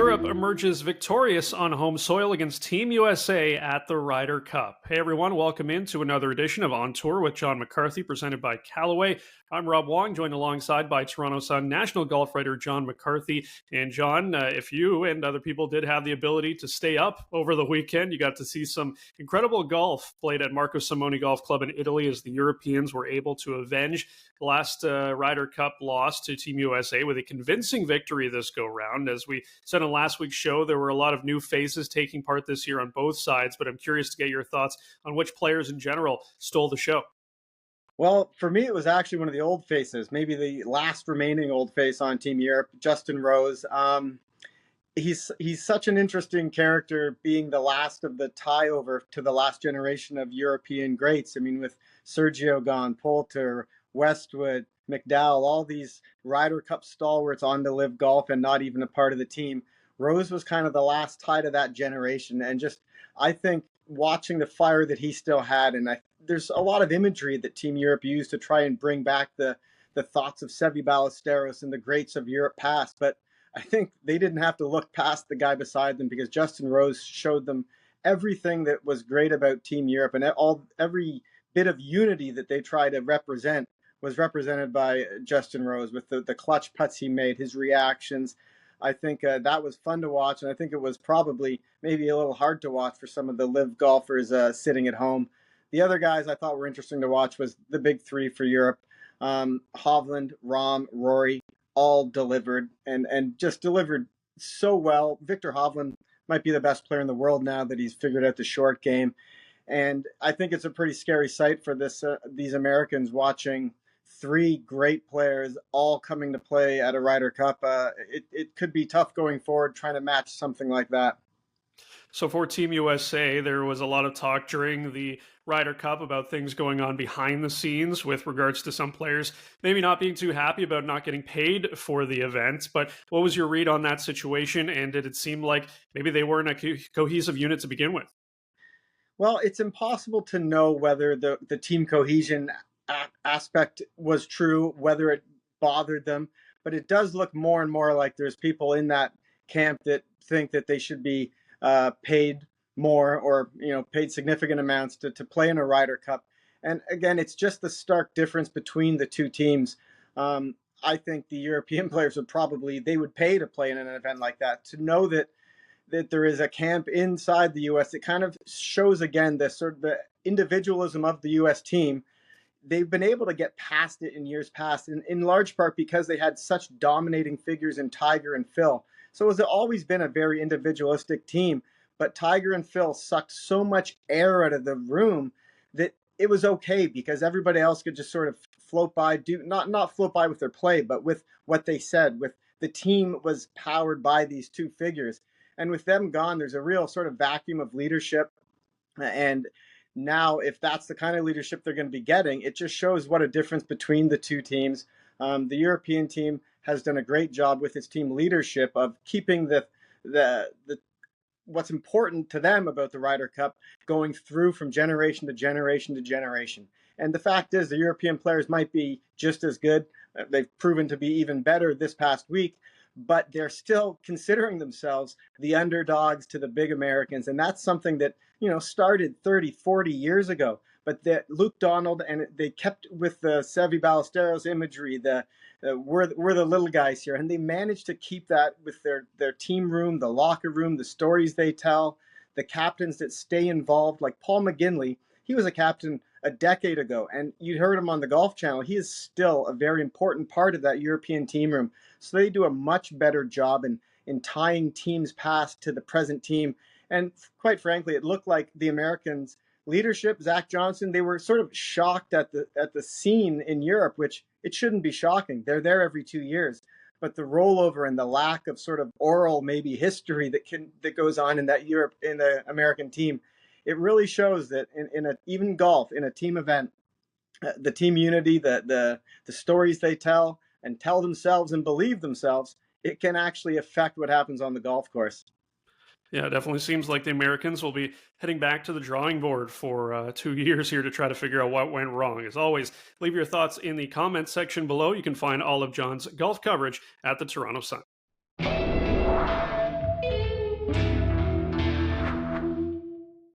Europe emerges victorious on home soil against Team USA at the Ryder Cup. Hey everyone, welcome into another edition of On Tour with Jon McCarthy, presented by Callaway. I'm Rob Wong, joined alongside by Toronto Sun national golf writer Jon McCarthy. And Jon, if you and other people did have the ability to stay up over the weekend, you got to see some incredible golf played at Marco Simone Golf Club in Italy as the Europeans were able to avenge the last Ryder Cup loss to Team USA with a convincing victory this go-round. As we said on last week's show, there were a lot of new faces taking part this year on both sides, but I'm curious to get your thoughts on which players in general stole the show. Well, for me, it was actually one of the old faces, maybe the last remaining old face on Team Europe, Justin Rose. He's such an interesting character, being the last of the tie over to the last generation of European greats. I mean, with Sergio gone, Poulter, Westwood, McDowell, all these Ryder Cup stalwarts on to live golf and not even a part of the team. Rose was kind of the last tie to that generation. And just, I think, watching the fire that he still had, and there's a lot of imagery that Team Europe used to try and bring back the thoughts of Seve Ballesteros and the greats of Europe past. But I think they didn't have to look past the guy beside them, because Justin Rose showed them everything that was great about Team Europe, and every bit of unity that they try to represent was represented by Justin Rose with the clutch putts he made, his reactions. I think that was fun to watch, and I think it was probably maybe a little hard to watch for some of the live golfers sitting at home. The other guys I thought were interesting to watch was the big three for Europe. Hovland, Rahm, Rory, all delivered and just delivered so well. Victor Hovland might be the best player in the world now that he's figured out the short game. And I think it's a pretty scary sight for these Americans watching three great players all coming to play at a Ryder Cup. It could be tough going forward trying to match something like that. So for Team USA, there was a lot of talk during the Ryder Cup about things going on behind the scenes with regards to some players maybe not being too happy about not getting paid for the event. But what was your read on that situation? And did it seem like maybe they weren't a cohesive unit to begin with? Well, it's impossible to know whether the team cohesion aspect was true, whether it bothered them, but it does look more and more like there's people in that camp that think that they should be paid more, or paid significant amounts to play in a Ryder Cup. And again, it's just the stark difference between the two teams. I think the European players they would pay to play in an event like that. To know that there is a camp inside the U.S., it kind of shows again the sort of the individualism of the U.S. team. They've been able to get past it in years past, in large part because they had such dominating figures in Tiger and Phil. So it's always been a very individualistic team, but Tiger and Phil sucked so much air out of the room that it was okay, because everybody else could just sort of float by, not float by with their play, but with what they said. With the team was powered by these two figures. And with them gone, there's a real sort of vacuum of leadership. And now, if that's the kind of leadership they're going to be getting, it just shows what a difference between the two teams. The European team has done a great job with its team leadership of keeping the what's important to them about the Ryder Cup going through from generation to generation to generation. And the fact is, the European players might be just as good. They've proven to be even better this past week, but they're still considering themselves the underdogs to the big Americans. And that's something that, started 30, 40 years ago. But that Luke Donald, and they kept with the Seve Ballesteros imagery, we're the little guys here. And they managed to keep that with their team room, the locker room, the stories they tell, the captains that stay involved. Like Paul McGinley, he was a captain a decade ago, and you heard him on the Golf Channel. He is still a very important part of that European team room. So they do a much better job in tying teams past to the present team. And quite frankly, it looked like the Americans' leadership, Zach Johnson, they were sort of shocked at the scene in Europe, which it shouldn't be shocking. They're there every 2 years. But the rollover and the lack of sort of oral maybe history that goes on in the American team, it really shows that even golf, in a team event, the team unity, the stories they tell themselves and believe themselves, it can actually affect what happens on the golf course. Yeah, it definitely seems like the Americans will be heading back to the drawing board for 2 years here to try to figure out what went wrong. As always, leave your thoughts in the comments section below. You can find all of Jon's golf coverage at the Toronto Sun.